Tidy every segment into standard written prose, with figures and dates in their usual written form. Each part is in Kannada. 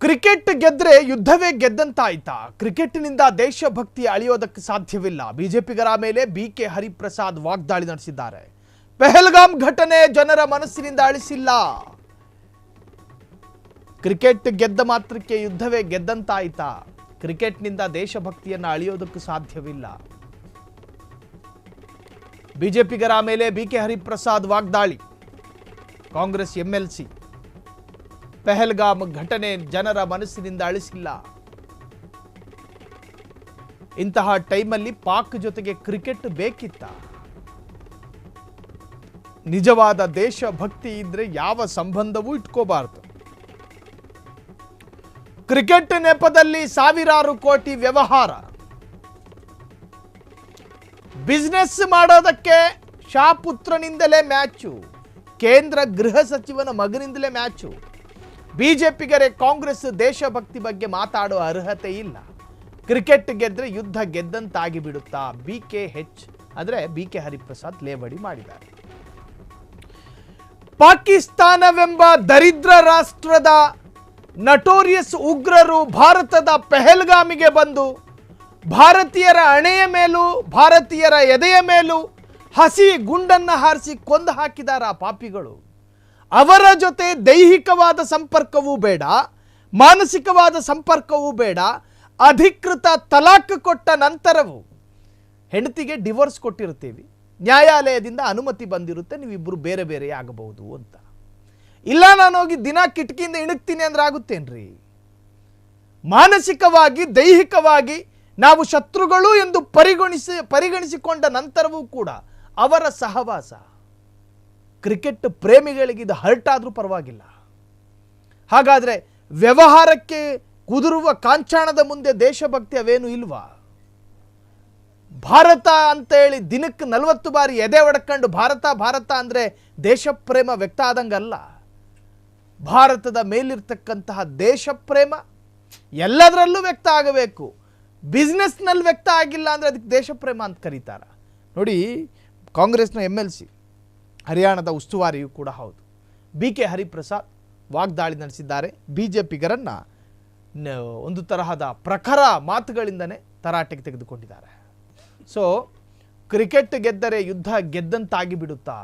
ಕ್ರಿಕೆಟ್ ಗೆದ್ರೆ ಯುದ್ಧವೇ ಗೆದ್ದಂತಾಯ್ತಾ? ಕ್ರಿಕೆಟ್ನಿಂದ ದೇಶಭಕ್ತಿ ಅಳಿಯೋದಕ್ಕೆ ಸಾಧ್ಯವಿಲ್ಲ. ಬಿಜೆಪಿಗರ ಮೇಲೆ ಬಿಕೆ ಹರಿಪ್ರಸಾದ್ ವಾಗ್ದಾಳಿ ನಡೆಸಿದ್ದಾರೆ. ಪೆಹಲ್ಗಾಮ್ ಘಟನೆ ಜನರ ಮನಸ್ಸಿನಿಂದ ಅಳಿಸಿಲ್ಲ. ಕ್ರಿಕೆಟ್ ಗೆದ್ದ ಮಾತ್ರಕ್ಕೆ ಯುದ್ಧವೇ ಗೆದ್ದಂತಾಯ್ತಾ? ಕ್ರಿಕೆಟ್ನಿಂದ ದೇಶಭಕ್ತಿಯನ್ನು ಅಳಿಯೋದಕ್ಕೆ ಸಾಧ್ಯವಿಲ್ಲ. ಬಿಜೆಪಿಗರ ಮೇಲೆ ಬಿಕೆ ಹರಿಪ್ರಸಾದ್ ವಾಗ್ದಾಳಿ. ಕಾಂಗ್ರೆಸ್ ಎಂಎಲ್ಸಿ ಪೆಹಲ್ಗಾಮ್ ಘಟನೆ ಜನರ ಮನಸ್ಸಿನಿಂದ ಅಳಿಸಿಲ್ಲ. ಇಂತಹ ಟೈಮಲ್ಲಿ ಪಾಕ್ ಜೊತೆಗೆ ಕ್ರಿಕೆಟ್ ಬೇಕಿತ್ತ? ನಿಜವಾದ ದೇಶಭಕ್ತಿ ಇದ್ರೆ ಯಾವ ಸಂಬಂಧವೂ ಇಟ್ಕೋಬಾರದು. ಕ್ರಿಕೆಟ್ ನೆಪದಲ್ಲಿ ಸಾವಿರಾರು ಕೋಟಿ ವ್ಯವಹಾರ. ಬಿಸ್ನೆಸ್ ಮಾಡೋದಕ್ಕೆ ಶಾ ಪುತ್ರನಿಂದಲೇ ಮ್ಯಾಚು. ಕೇಂದ್ರ ಗೃಹ ಸಚಿವನ ಮಗನಿಂದಲೇ ಮ್ಯಾಚು. ಬಿಜೆಪಿಗರೇ ಕಾಂಗ್ರೆಸ್ ದೇಶಭಕ್ತಿ ಬಗ್ಗೆ ಮಾತಾಡೋ ಅರ್ಹತೆ ಇಲ್ಲ. ಕ್ರಿಕೆಟ್ ಗೆದ್ರೆ ಯುದ್ಧ ಗೆದ್ದಂತಾಗಿ ಬಿಡುತ್ತಾ? ಬಿಕೆ ಹರಿಪ್ರಸಾದ್ ಲೇವಡಿ ಮಾಡಿದ್ದಾರೆ. ಪಾಕಿಸ್ತಾನವೆಂಬ ದರಿದ್ರ ರಾಷ್ಟ್ರದ ನಟೋರಿಯಸ್ ಉಗ್ರರು ಭಾರತದ ಪೆಹಲ್ಗಾಮಿಗೆ ಬಂದು ಭಾರತೀಯರ ಹಣೆಯ ಮೇಲೂ ಭಾರತೀಯರ ಎದೆಯ ಮೇಲೂ ಹಸಿ ಗುಂಡನ್ನು ಹಾರಿಸಿ ಕೊಂದು ಹಾಕಿದಾರ ಪಾಪಿಗಳು. ಅವರ ಜೊತೆ ದೈಹಿಕವಾದ ಸಂಪರ್ಕವೂ ಬೇಡ, ಮಾನಸಿಕವಾದ ಸಂಪರ್ಕವೂ ಬೇಡ. ಅಧಿಕೃತ ತಲಾಖ್ ಕೊಟ್ಟ ನಂತರವೂ ಹೆಂಡತಿಗೆ ಡಿವೋರ್ಸ್ ಕೊಟ್ಟಿರ್ತೀವಿ, ನ್ಯಾಯಾಲಯದಿಂದ ಅನುಮತಿ ಬಂದಿರುತ್ತೆ, ನೀವಿಬ್ಬರು ಬೇರೆ ಬೇರೆ ಆಗಬಹುದು ಅಂತ. ಇಲ್ಲ ನಾನು ಹೋಗಿ ದಿನ ಕಿಟಕಿಯಿಂದ ಇಣುಕ್ತೀನಿ ಅಂದ್ರೆ ಆಗುತ್ತೇನ್ರಿ? ಮಾನಸಿಕವಾಗಿ ದೈಹಿಕವಾಗಿ ನಾವು ಶತ್ರುಗಳು ಎಂದು ಪರಿಗಣಿಸಿಕೊಂಡ ನಂತರವೂ ಕೂಡ ಅವರ ಸಹವಾಸ. ಕ್ರಿಕೆಟ್ ಪ್ರೇಮಿಗಳಿಗಿದು ಹರ್ಟ್ ಆದರೂ ಪರವಾಗಿಲ್ಲ. ಹಾಗಾದರೆ ವ್ಯವಹಾರಕ್ಕೆ ಕುದುರುವ ಕಾಂಚಾಣದ ಮುಂದೆ ದೇಶಭಕ್ತಿ ಅವೇನು ಇಲ್ವಾ? ಭಾರತ ಅಂತೇಳಿ ದಿನಕ್ಕೆ 40 ಬಾರಿ ಎದೆ ಒಡ್ಕೊಂಡು ಭಾರತ ಭಾರತ ಅಂದರೆ ದೇಶ ಪ್ರೇಮ ವ್ಯಕ್ತ ಆದಂಗಲ್ಲ. ಭಾರತದ ಮೇಲಿರ್ತಕ್ಕಂತಹ ದೇಶ ಪ್ರೇಮ ಎಲ್ಲದರಲ್ಲೂ ವ್ಯಕ್ತ ಆಗಬೇಕು. ಬಿಸ್ನೆಸ್ನಲ್ಲಿ ವ್ಯಕ್ತ ಆಗಿಲ್ಲ ಅಂದರೆ ಅದಕ್ಕೆ ದೇಶ ಪ್ರೇಮ ಅಂತ ಕರೀತಾರೆ. ನೋಡಿ, ಕಾಂಗ್ರೆಸ್ನ ಎಂಎಲ್ಸಿ ಹರಿಯಾಣದ ಉಸ್ತುವಾರಿಯೂ ಕೂಡ ಹೌದು. ಬಿಕೆ ಹರಿಪ್ರಸಾದ್ ವಾಗ್ದಾಳಿ ನಡೆಸಿದ್ದಾರೆ. ಬಿಜೆಪಿಗರನ್ನು ಒಂದು ತರಹದ ಪ್ರಖರ ಮಾತುಗಳಿಂದನೇ ತರಾಟೆಗೆ ತೆಗೆದುಕೊಂಡಿದ್ದಾರೆ. ಸೊ ಕ್ರಿಕೆಟ್ ಗೆದ್ದರೆ ಯುದ್ಧ ಗೆದ್ದಂತಾಗಿ ಬಿಡುತ್ತಾ?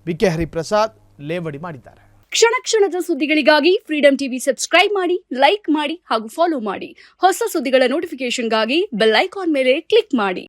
ಬಿಕೆ ಹರಿಪ್ರಸಾದ್ ಲೇವಡಿ ಮಾಡಿದ್ದಾರೆ. ಕ್ಷಣ ಕ್ಷಣದ ಸುದ್ದಿಗಳಿಗಾಗಿ ಫ್ರೀಡಂ ಟಿವಿ ಸಬ್ಸ್ಕ್ರೈಬ್ ಮಾಡಿ, ಲೈಕ್ ಮಾಡಿ ಹಾಗೂ ಫಾಲೋ ಮಾಡಿ. ಹೊಸ ಸುದ್ದಿಗಳ ನೋಟಿಫಿಕೇಶನ್ಗಾಗಿ ಬೆಲ್ ಐಕಾನ್ ಮೇಲೆ ಕ್ಲಿಕ್ ಮಾಡಿ.